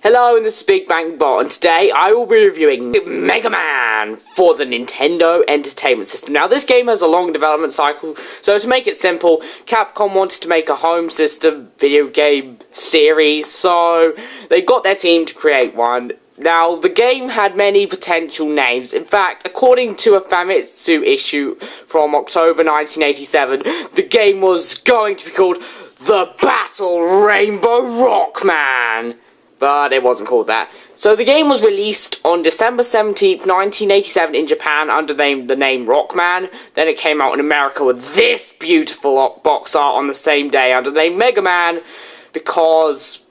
Hello, this is Big Bang Bot, and today I will be reviewing Mega Man for the Nintendo Entertainment System. Now, this game has a long development cycle, so to make it simple, Capcom wanted to make a home system video game series, so they got their team to create one. Now, the game had many potential names. In fact, according to a Famitsu issue from October 1987, the game was going to be called The Battle Rainbow Rockman. But it wasn't called that. So the game was released on December 17th, 1987 in Japan under the name Rockman. Then it came out in America with this beautiful box art on the same day under the name Mega Man, because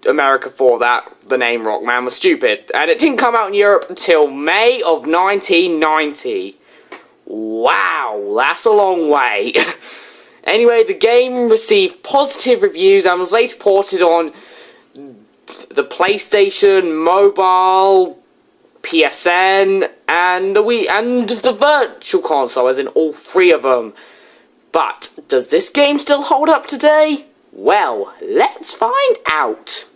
America thought that the name Rockman was stupid. And it didn't come out in Europe until May of 1990. Wow, that's a long way. Anyway, the game received positive reviews and was later ported on the PlayStation, mobile, PSN, and the Wii, and the Virtual Console, as in all three of them. But does this game still hold up today? Well, let's find out.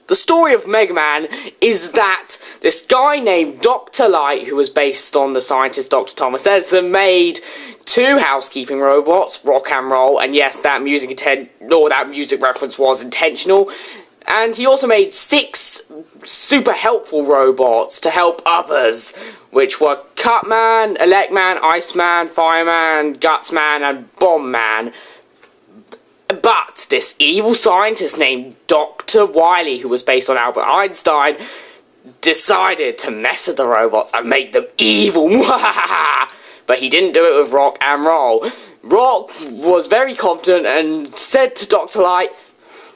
The story of Mega Man is that this guy named Dr. Light, who was based on the scientist Dr. Thomas Edison, made two housekeeping robots, Rock and Roll, and yes, that music reference was intentional. And he also made 6 super helpful robots to help others, which were Cutman, Electman, Iceman, Fireman, Gutsman, and Bombman. But this evil scientist named Dr. Wily, who was based on Albert Einstein, decided to mess with the robots and make them evil. But he didn't do it with Rock and Roll. Rock was very confident and said to Dr. Light,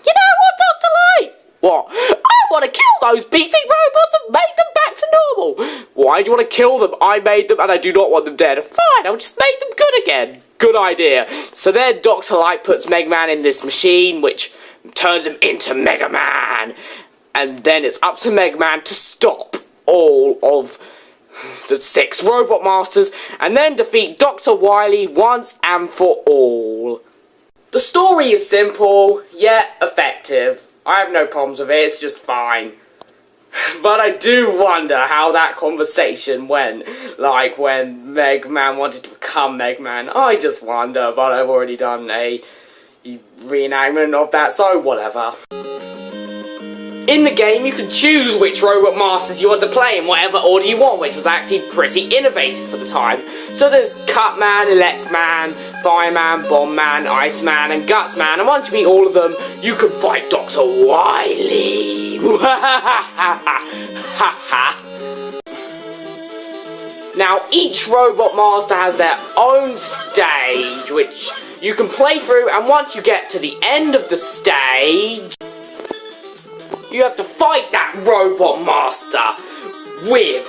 "You know what, Dr. Light? What? I want to kill those beefy robots and make them back to normal." "Why do you want to kill them? I made them and I do not want them dead." "Fine, I'll just make them good again." Good idea. So then Dr. Light puts Mega Man in this machine, which turns him into Mega Man. And then it's up to Mega Man to stop all of the 6 Robot Masters, and then defeat Dr. Wily once and for all. The story is simple, yet effective. I have no problems with it, it's just fine. But I do wonder how that conversation went, like when Mega Man wanted to become Mega Man. I just wonder, but I've already done a reenactment of that, so whatever. In the game, you can choose which Robot Masters you want to play in whatever order you want, which was actually pretty innovative for the time. So there's Cutman, Electman, Fireman, Bombman, Iceman, and Gutsman, and once you beat all of them, you can fight Dr. Wily. Now, each Robot Master has their own stage, which you can play through, and once you get to the end of the stage, you have to fight that Robot Master with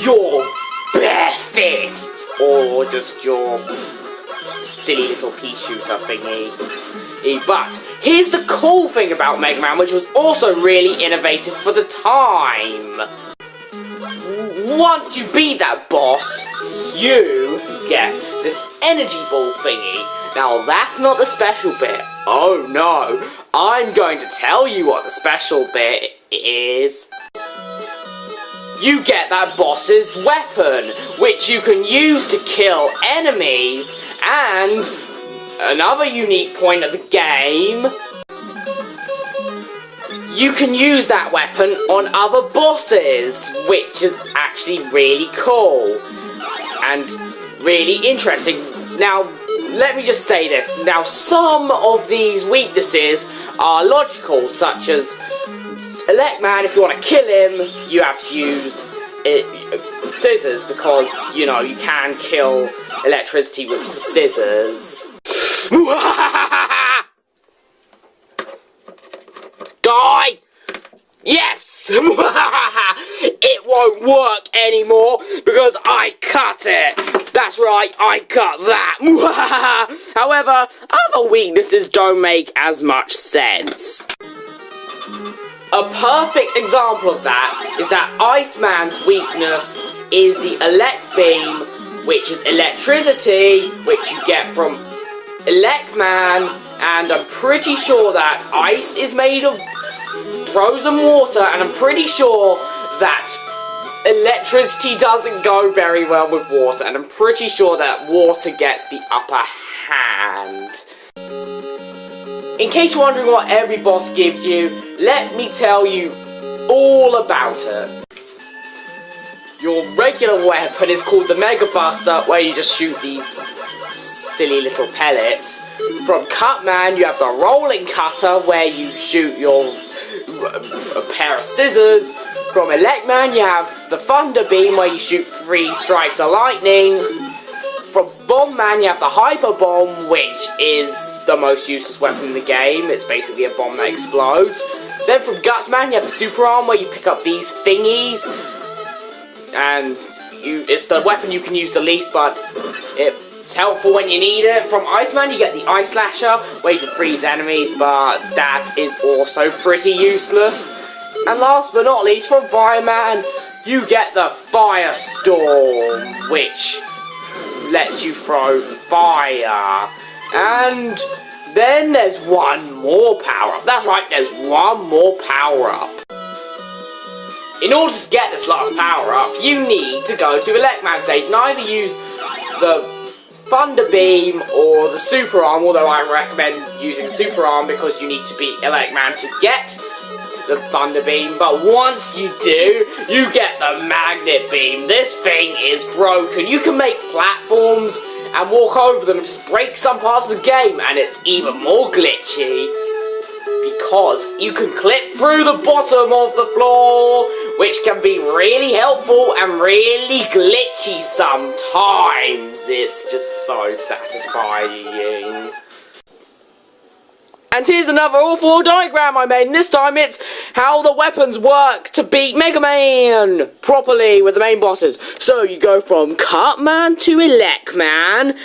your bare fists, or just your silly little pea shooter thingy. But here's the cool thing about Mega Man, which was also really innovative for the time. Once you beat that boss, you get this energy ball thingy. Now that's not the special bit. Oh no. I'm going to tell you what the special bit is. You get that boss's weapon, which you can use to kill enemies, and another unique point of the game, you can use that weapon on other bosses, which is actually really cool and really interesting. Now, let me just say this. Now, some of these weaknesses are logical, such as Electman, if you want to kill him, you have to use scissors, because, you know, you can kill electricity with scissors. Die! Yes! It won't work anymore because I cut it! That's right, I cut that! However, other weaknesses don't make as much sense. A perfect example of that is that Iceman's weakness is the Elect Beam, which is electricity, which you get from Elecman, and I'm pretty sure that ice is made of frozen water, and I'm pretty sure that electricity doesn't go very well with water, and I'm pretty sure that water gets the upper hand. In case you're wondering what every boss gives you, let me tell you all about it. Your regular weapon is called the Mega Buster, where you just shoot these silly little pellets. From Cutman, you have the Rolling Cutter, where you shoot your a pair of scissors. From Elecman, you have the Thunder Beam, where you shoot 3 strikes of lightning. From Bomb Man, you have the Hyper Bomb, which is the most useless weapon in the game. It's basically a bomb that explodes. Then from Guts Man, you have the Super Arm, where you pick up these thingies, and it's the weapon you can use the least, but it's helpful when you need it. From Iceman, you get the Ice Slasher, where you can freeze enemies, but that is also pretty useless. And last but not least, from Fireman, you get the Firestorm, which lets you throw fire. And then there's one more power-up. That's right, there's one more power-up. In order to get this last power-up, you need to go to Elecman stage and either use the Thunder Beam or the Super Arm, although I recommend using the Super Arm because you need to beat Elecman to get the Thunder Beam. But once you do, you get the Magnet Beam. This thing is broken. You can make platforms and walk over them and just break some parts of the game, and it's even more glitchy because you can clip through the bottom of the floor, which can be really helpful and really glitchy sometimes. It's just so satisfying. And here's another awful diagram I made, and this time it's how the weapons work to beat Mega Man properly with the main bosses. So you go from Cutman to Elecman.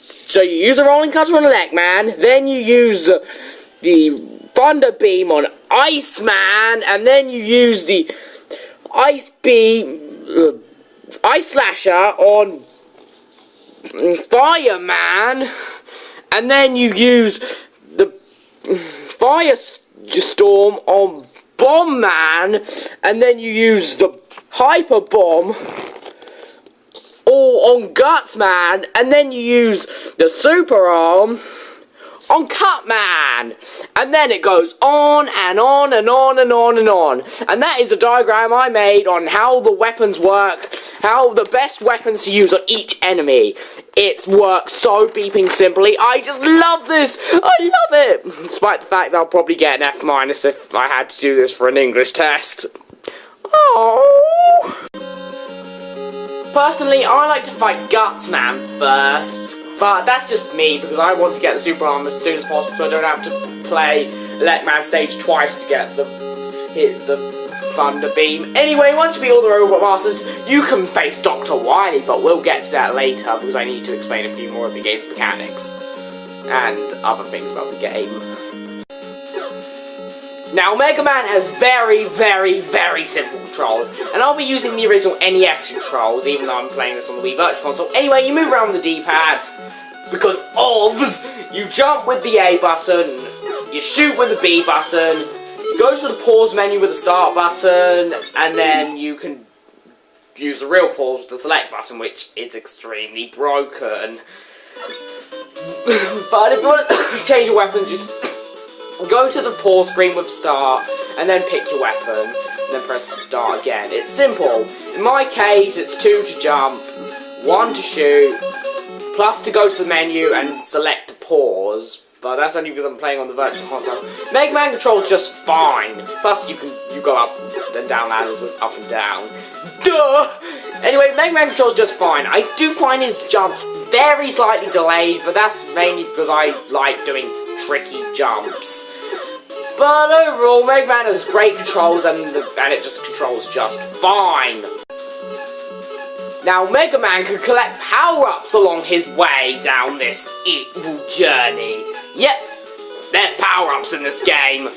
So you use a Rolling Cutter on Elecman, then you use the Thunder Beam on Iceman, and then you use the Ice Slasher on Fireman, and then you use the Firestorm on Bomb Man, and then you use the Hyper Bomb all on Guts Man, and then you use the Super Arm on Cutman, and then it goes on and on and on and on and on. And that is a diagram I made on how the weapons work, how the best weapons to use on each enemy. It works so beeping simply. I just love this. I love it. Despite the fact that I'll probably get an F- if I had to do this for an English test. Oh. Personally, I like to fight Gutsman first. But that's just me, because I want to get the Super Arm as soon as possible so I don't have to play Elecman stage twice to get the Thunder Beam. Anyway, once you beat all the Robot Masters, you can face Dr. Wily, but we'll get to that later because I need to explain a few more of the game's mechanics and other things about the game. Now, Mega Man has very, very, very simple controls, and I'll be using the original NES controls, even though I'm playing this on the Wii Virtual Console. Anyway, you move around with the D-pad, because OVS, you jump with the A button, you shoot with the B button, you go to the pause menu with the start button, and then you can use the real pause with the select button, which is extremely broken. But if you want to change your weapons, just go to the pause screen with start, and then pick your weapon, and then press start again. It's simple. In my case, it's 2 to jump, 1 to shoot, plus to go to the menu and select pause. But that's only because I'm playing on the Virtual Console. Mega Man controls just fine. Plus, you go up and down ladders with up and down. Duh! Anyway, Mega Man controls just fine. I do find his jumps very slightly delayed, but that's mainly because I like doing tricky jumps. But overall, Mega Man has great controls, and it just controls just fine. Now, Mega Man can collect power-ups along his way down this evil journey. Yep, there's power-ups in this game.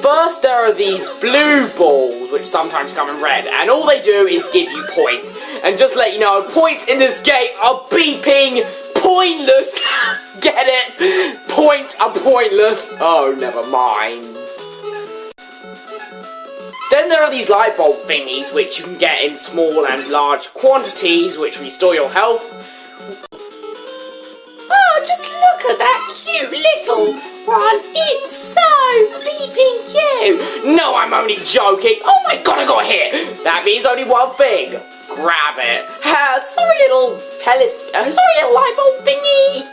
First, there are these blue balls, which sometimes come in red, and all they do is give you points. And just to let you know, points in this game are beeping pointless. Get it? Points are pointless. Oh, never mind. Then there are these light bulb thingies, which you can get in small and large quantities, which restore your health. Oh, just look at that cute little one. It's so beeping cute. No, I'm only joking. Oh my god, I got hit. That means only one thing. Grab it. Sorry, little light bulb thingy.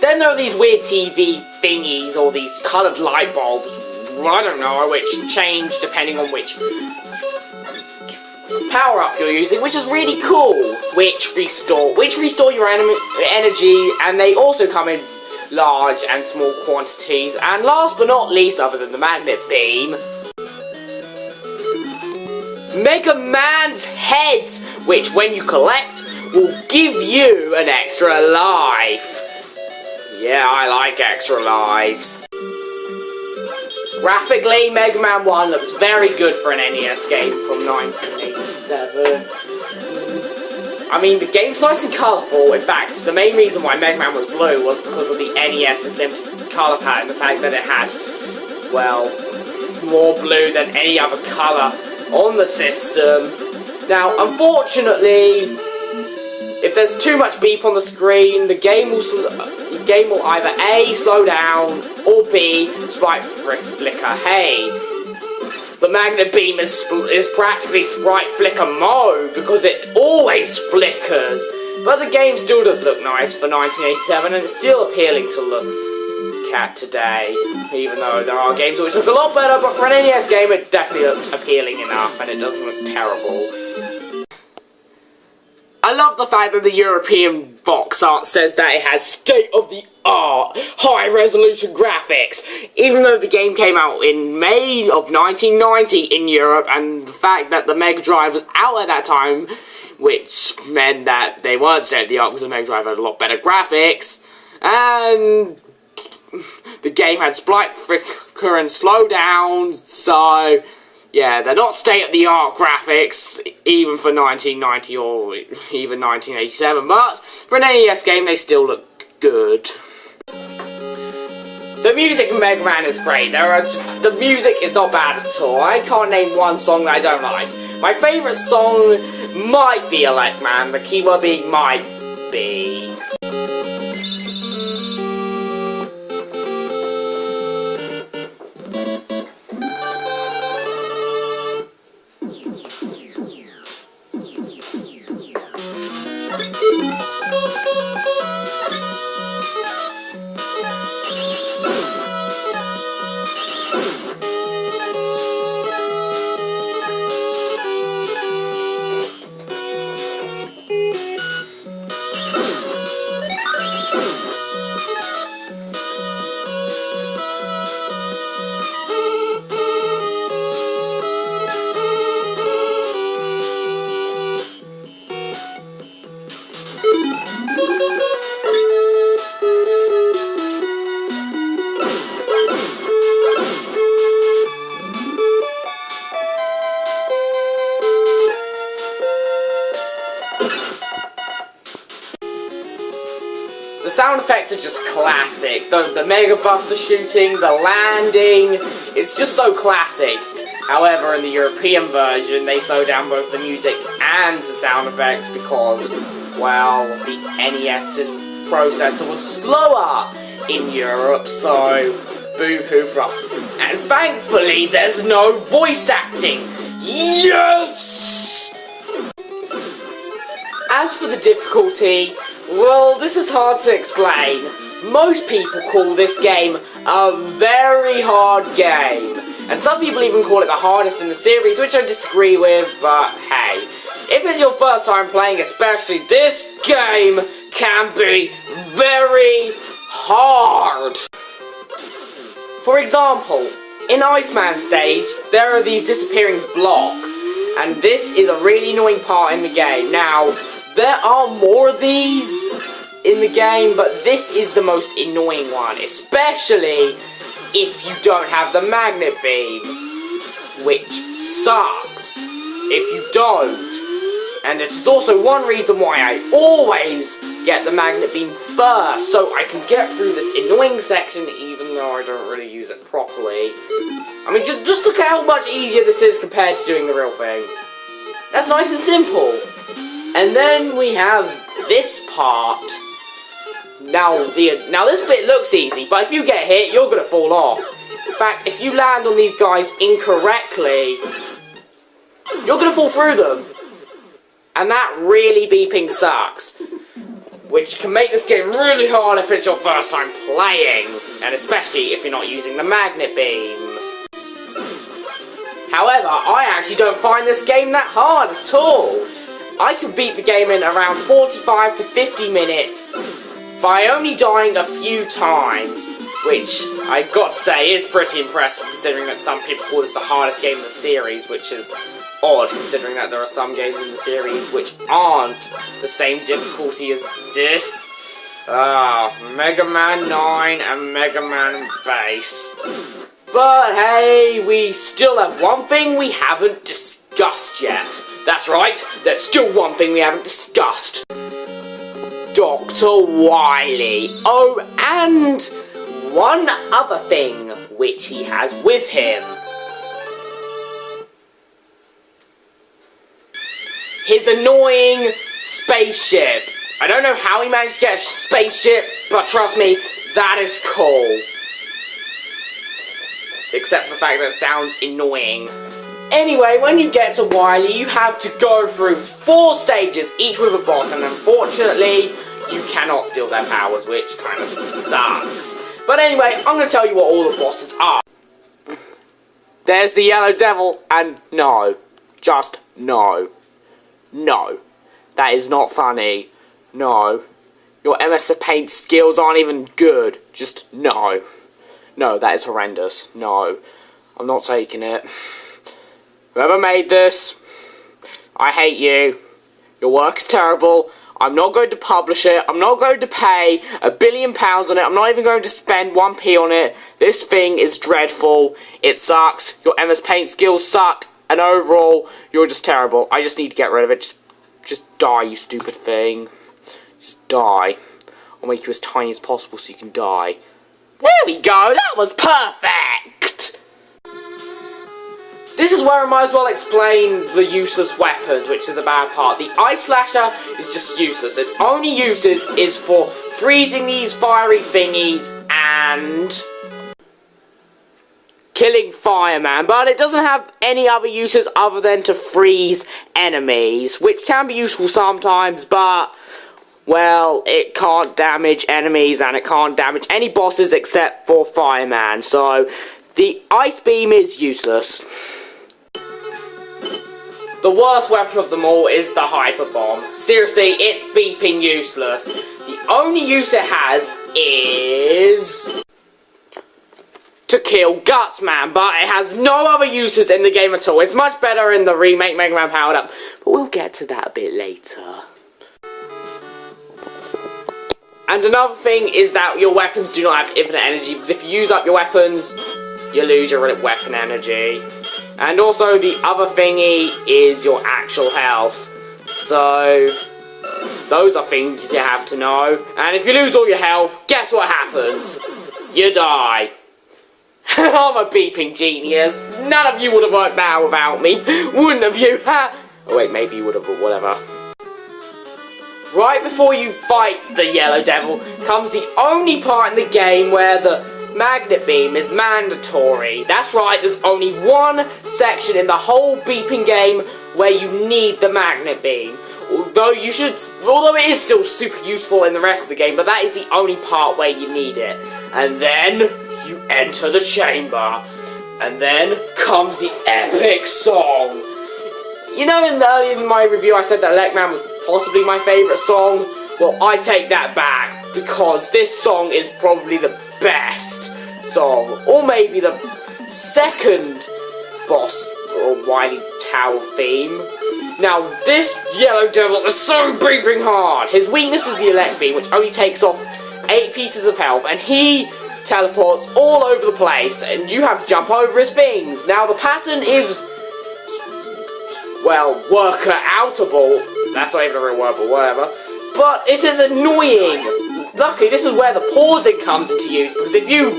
Then there are these weird TV thingies, or these coloured light bulbs, I don't know, which change depending on which power-up you're using, which is really cool, which restore your energy, and they also come in large and small quantities. And last but not least, other than the magnet beam, Mega Man's head, which when you collect will give you an extra life. Yeah, I like extra lives. Graphically, Mega Man 1 looks very good for an NES game from 1987. I mean, the game's nice and colourful. In fact, the main reason why Mega Man was blue was because of the NES's limited colour palette and the fact that it had, well, more blue than any other colour on the system. Now, unfortunately, if there's too much beep on the screen, the game will either A, slow down, or B, sprite flicker. Hey, the magnet beam is practically sprite flicker mode because it always flickers. But the game still does look nice for 1987, and it's still appealing to look at today. Even though there are games which look a lot better, but for an NES game it definitely looks appealing enough, and it doesn't look terrible. I love the fact that the European box art says that it has state-of-the-art, high-resolution graphics, even though the game came out in May of 1990 in Europe, and the fact that the Mega Drive was out at that time, which meant that they weren't state-of-the-art because the Mega Drive had a lot better graphics, and the game had sprite flicker and slowdown, so yeah, they're not state-of-the-art graphics, even for 1990 or even 1987, but for an NES game, they still look good. The music in Mega Man is great. The music is not bad at all. I can't name one song that I don't like. My favourite song might be Elect Man, the keyword being might be. The sound effects are just classic. The Mega Buster shooting, the landing, it's just so classic. However, in the European version, they slow down both the music and the sound effects because, well, the NES's processor was slower in Europe, so boo-hoo for us. And thankfully, there's no voice acting. Yes! As for the difficulty, well, this is hard to explain. Most people call this game a very hard game. And some people even call it the hardest in the series, which I disagree with, but hey. If it's your first time playing especially, this game can be very hard. For example, in Iceman stage, there are these disappearing blocks. And this is a really annoying part in the game. Now, there are more of these in the game, but this is the most annoying one, especially if you don't have the magnet beam, which sucks if you don't. And it's also one reason why I always get the magnet beam first, so I can get through this annoying section even though I don't really use it properly. I mean, just look at how much easier this is compared to doing the real thing. That's nice and simple. And then we have this part. Now this bit looks easy, but if you get hit, you're gonna fall off. In fact, if you land on these guys incorrectly, you're gonna fall through them. And that really beeping sucks. Which can make this game really hard if it's your first time playing. And especially if you're not using the magnet beam. However, I actually don't find this game that hard at all. I can beat the game in around 45 to 50 minutes by only dying a few times, which I've got to say is pretty impressive considering that some people call this the hardest game in the series, which is odd considering that there are some games in the series which aren't the same difficulty as this. Mega Man 9 and Mega Man Base. But hey, we still have one thing we haven't discussed yet. That's right, there's still one thing we haven't discussed. Dr. Wily. Oh, and one other thing which he has with him. His annoying spaceship. I don't know how he managed to get a spaceship, but trust me, that is cool. Except for the fact that it sounds annoying. Anyway, when you get to Wily, you have to go through 4 stages, each with a boss, and unfortunately, you cannot steal their powers, which kind of sucks. But anyway, I'm going to tell you what all the bosses are. There's the Yellow Devil, and no. Just no. No. That is not funny. No. Your MS Paint skills aren't even good. Just no. No, that is horrendous. No. I'm not taking it. Whoever made this, I hate you. Your work's terrible. I'm not going to publish it. I'm not going to pay £1 billion on it. I'm not even going to spend 1p on it. This thing is dreadful. It sucks. Your MS Paint skills suck. And overall, you're just terrible. I just need to get rid of it. Just die, you stupid thing. Just die. I'll make you as tiny as possible so you can die. There we go. That was perfect. This is where I might as well explain the useless weapons, which is a bad part. The Ice Slasher is just useless. Its only uses is for freezing these fiery thingies and killing Fireman, but it doesn't have any other uses other than to freeze enemies, which can be useful sometimes, but, well, it can't damage enemies and it can't damage any bosses except for Fireman, so the Ice Beam is useless. The worst weapon of them all is the Hyper Bomb. Seriously, it's beeping useless. The only use it has is to kill Gutsman, but it has no other uses in the game at all. It's much better in the remake Mega Man Powered Up, but we'll get to that a bit later. And another thing is that your weapons do not have infinite energy, because if you use up your weapons, you lose your weapon energy. And also the other thingy is your actual health. So those are things you have to know. And if you lose all your health, guess what happens? You die. I'm a beeping genius. None of you would have worked that out without me. Wouldn't have you? Oh wait, maybe you would have, but whatever. Right before you fight the Yellow Devil comes the only part in the game where the Magnet Beam is mandatory. That's right, there's only one section in the whole beeping game where you need the Magnet Beam. Although it is still super useful in the rest of the game, but that is the only part where you need it. And then you enter the chamber. And then comes the epic song. You know, earlier in my review I said that Elecman was possibly my favourite song? Well, I take that back, because this song is probably the best song, or maybe the second boss or Wily Tower theme. Now, this Yellow Devil is so beeping hard. His weakness is the Elect Beam, which only takes off 8 pieces of health, and he teleports all over the place, and you have to jump over his things. Now the pattern is, well, worker outable. That's not even a real word, but whatever. But it is annoying. Luckily, this is where the pausing comes into use, because if you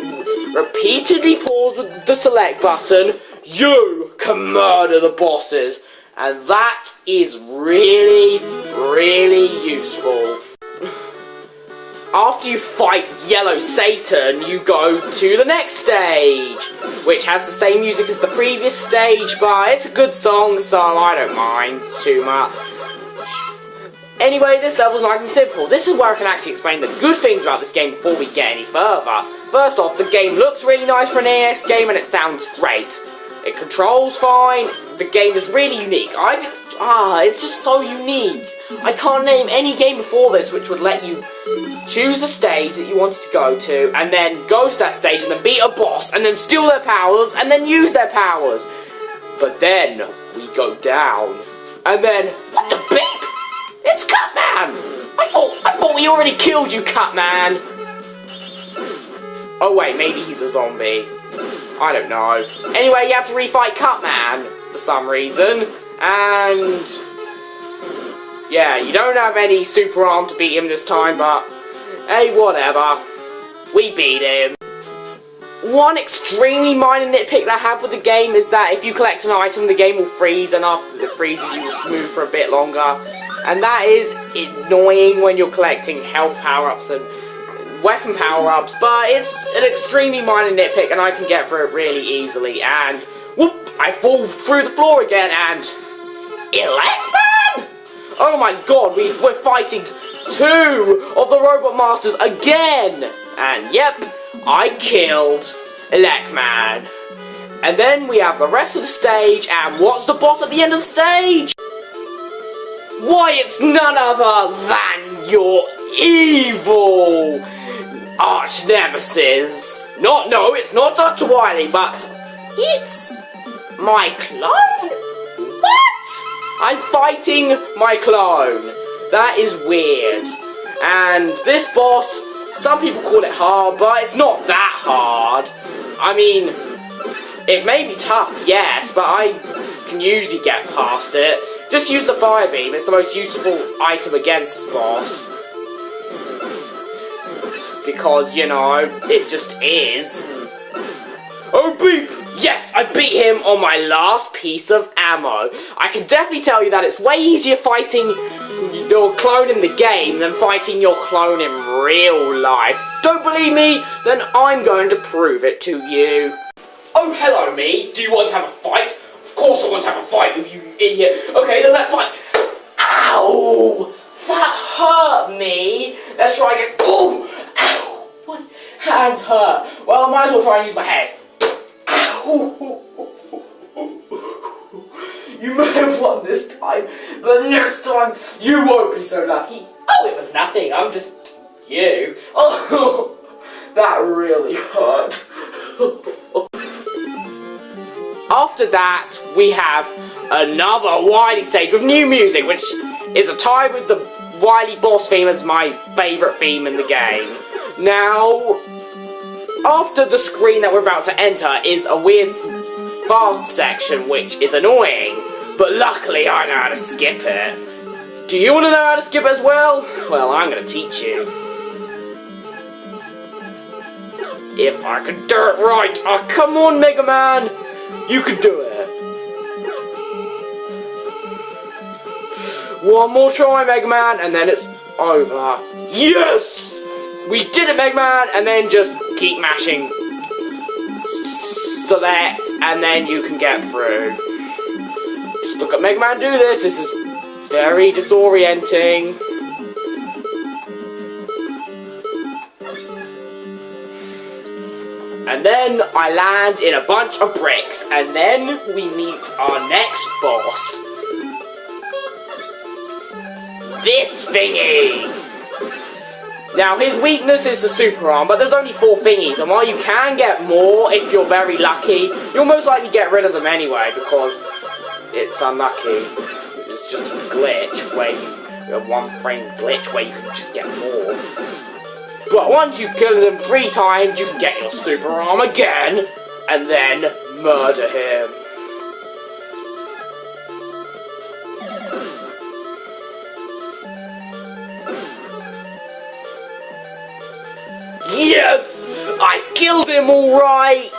repeatedly pause with the select button, you can murder the bosses. And that is really, really useful. After you fight Yellow Satan, you go to the next stage, which has the same music as the previous stage, but it's a good song, so I don't mind too much. Anyway, this level's nice and simple. This is where I can actually explain the good things about this game before we get any further. First off, the game looks really nice for an NES game, and it sounds great. It controls fine. The game is really unique. It's just so unique. I can't name any game before this which would let you choose a stage that you wanted to go to, and then go to that stage, and then beat a boss, and then steal their powers, and then use their powers. But then, we go down, and then, what the beep? It's Cutman! I thought we already killed you, Cutman! Oh wait, maybe he's a zombie. I don't know. Anyway, you have to refight Cutman for some reason, and yeah, you don't have any super arm to beat him this time, but hey, whatever. We beat him. One extremely minor nitpick that I have with the game is that if you collect an item, the game will freeze, and after it freezes, you will move for a bit longer. And that is annoying when you're collecting health power-ups and weapon power-ups, but it's an extremely minor nitpick, and I can get through it really easily. And whoop! I fall through the floor again, and Electman! Oh my god, we're fighting two of the Robot Masters again! And yep, I killed Electman. And then we have the rest of the stage, and what's the boss at the end of the stage? Why, it's none other than your evil arch nemesis. No, it's not Dr. Wily, but it's my clone? What? I'm fighting my clone. That is weird. And this boss, some people call it hard, but it's not that hard. I mean, it may be tough, yes, but I can usually get past it. Just use the fire beam, it's the most useful item against this boss. Because, you know, it just is. Oh beep! Yes, I beat him on my last piece of ammo. I can definitely tell you that it's way easier fighting your clone in the game than fighting your clone in real life. Don't believe me? Then I'm going to prove it to you. Oh, hello me. Do you want to have a fight? Of course I want to have a fight with you, idiot. Okay, then let's fight. Ow! That hurt me. Let's try again. Oh! Ow! My hands hurt. Well, I might as well try and use my head. Ow! You may have won this time, but next time you won't be so lucky. Oh, it was nothing. I'm just you. Oh, that really hurt. After that, we have another Wily stage with new music, which is a tie with the Wily boss theme as my favourite theme in the game. Now, after the screen that we're about to enter is a weird fast section, which is annoying, but luckily I know how to skip it. Do you want to know how to skip it as well? Well, I'm going to teach you. If I could do it right. Oh, come on, Mega Man. You could do it. One more try, Mega Man, and then it's over. Yes! We did it, Mega Man, and then just keep mashing select, and then you can get through. Just look at Mega Man do this. This is very disorienting. And then I land in a bunch of bricks, and then we meet our next boss. This thingy! Now, his weakness is the super arm, but there's only 4 thingies, and while you can get more if you're very lucky, you'll most likely get rid of them anyway, because it's unlucky. It's just a glitch, where you a one-frame glitch where you can just get more. But once you kill him 3 times, you can get your super arm again, and then murder him. Yes! I killed him alright!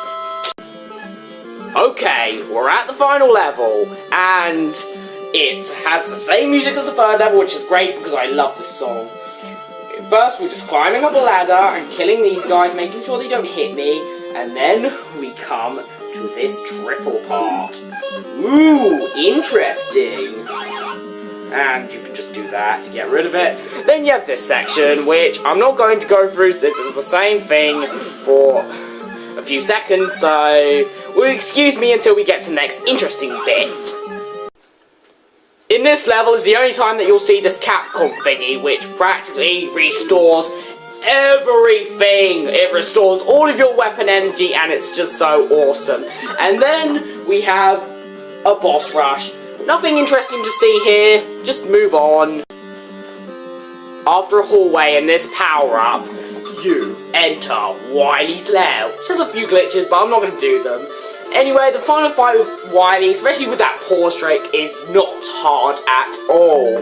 Okay, we're at the final level, and it has the same music as the third level, which is great because I love this song. First, we're just climbing up a ladder and killing these guys, making sure they don't hit me, and then we come to this triple part. Ooh, interesting. And you can just do that to get rid of it. Then you have this section, which I'm not going to go through since it's the same thing for a few seconds, so will excuse me until we get to the next interesting bit. In this level is the only time that you'll see this Capcom thingy, which practically restores everything. It restores all of your weapon energy, and it's just so awesome. And then we have a boss rush. Nothing interesting to see here, just move on. After a hallway and this power-up, you enter Wily's lair. Which has a few glitches, but I'm not going to do them. Anyway, the final fight with Wily, especially with that paw strike, is not hard at all.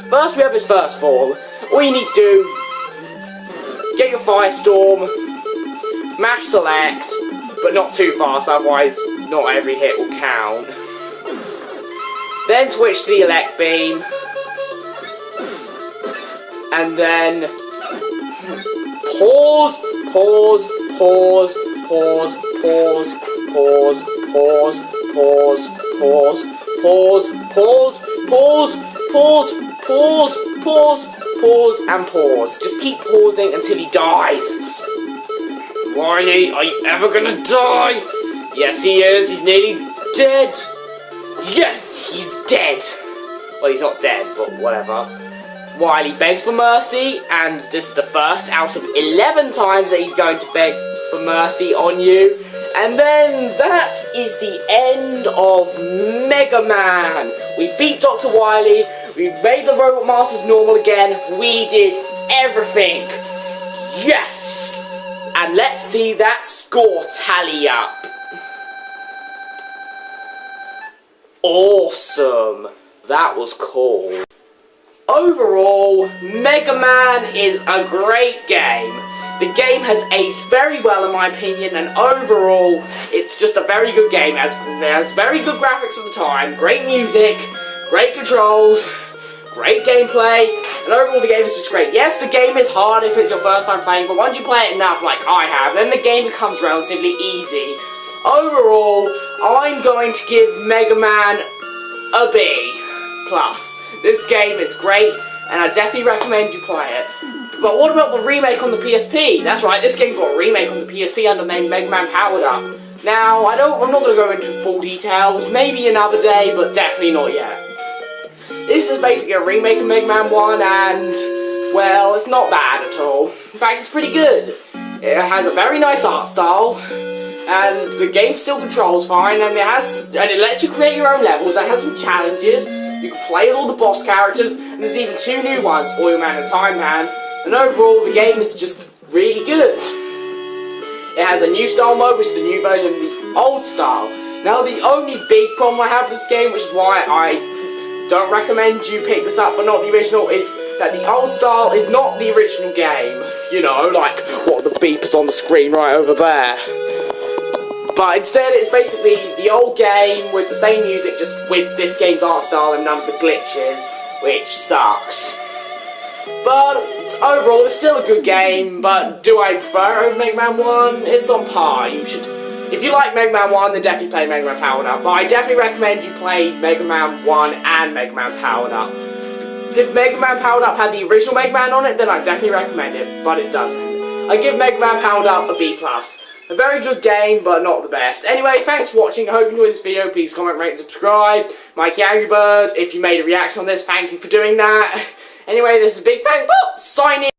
First, we have his first form. All you need to do, get your Firestorm, mash select, but not too fast, otherwise not every hit will count. Then switch to the Elect Beam, and then pause, pause, pause, pause, pause, pause, pause, pause, pause, pause, pause, pause, pause, pause, pause, pause, and pause. Just keep pausing until he dies. Wily, are you ever gonna die? Yes, he is. He's nearly dead. Yes, he's dead. Well, he's not dead, but whatever. Wily begs for mercy, and this is the first out of 11 times that he's going to beg for mercy on you. And then that is the end of Mega Man. We beat Dr. Wily, we made the Robot Masters normal again, we did everything. Yes! And let's see that score tally up. Awesome. That was cool. Overall, Mega Man is a great game. The game has aged very well in my opinion, and overall, it's just a very good game. It has very good graphics at the time, great music, great controls, great gameplay, and overall the game is just great. Yes, the game is hard if it's your first time playing, but once you play it enough, like I have, then the game becomes relatively easy. Overall, I'm going to give Mega Man a B+. This game is great, and I definitely recommend you play it. But what about the remake on the PSP? That's right, this game got a remake on the PSP under the name Mega Man Powered Up. Now, I'm not going to go into full details, maybe another day, but definitely not yet. This is basically a remake of Mega Man 1, and, well, it's not bad at all. In fact, it's pretty good. It has a very nice art style, and the game still controls fine, and it lets you create your own levels. It has some challenges. You can play as all the boss characters, and there's even 2 new ones, Oil Man and Time Man. And overall, the game is just really good. It has a new style mode, which is the new version of the old style. Now, the only big problem I have with this game, which is why I don't recommend you pick this up but not the original, is that the old style is not the original game. You know, like what the beep is on the screen right over there. But instead, it's basically the old game with the same music, just with this game's art style and none of the glitches, which sucks. But overall, it's still a good game, but do I prefer it over Mega Man 1? It's on par. If you like Mega Man 1, then definitely play Mega Man Powered Up. But I definitely recommend you play Mega Man 1 and Mega Man Powered Up. If Mega Man Powered Up had the original Mega Man on it, then I definitely recommend it, but it doesn't. I give Mega Man Powered Up a B+. A very good game, but not the best. Anyway, thanks for watching. I hope you enjoyed this video. Please comment, rate, and subscribe. Mikey Angry Bird, if you made a reaction on this, thank you for doing that. Anyway, this is Big Bang Bot, signing.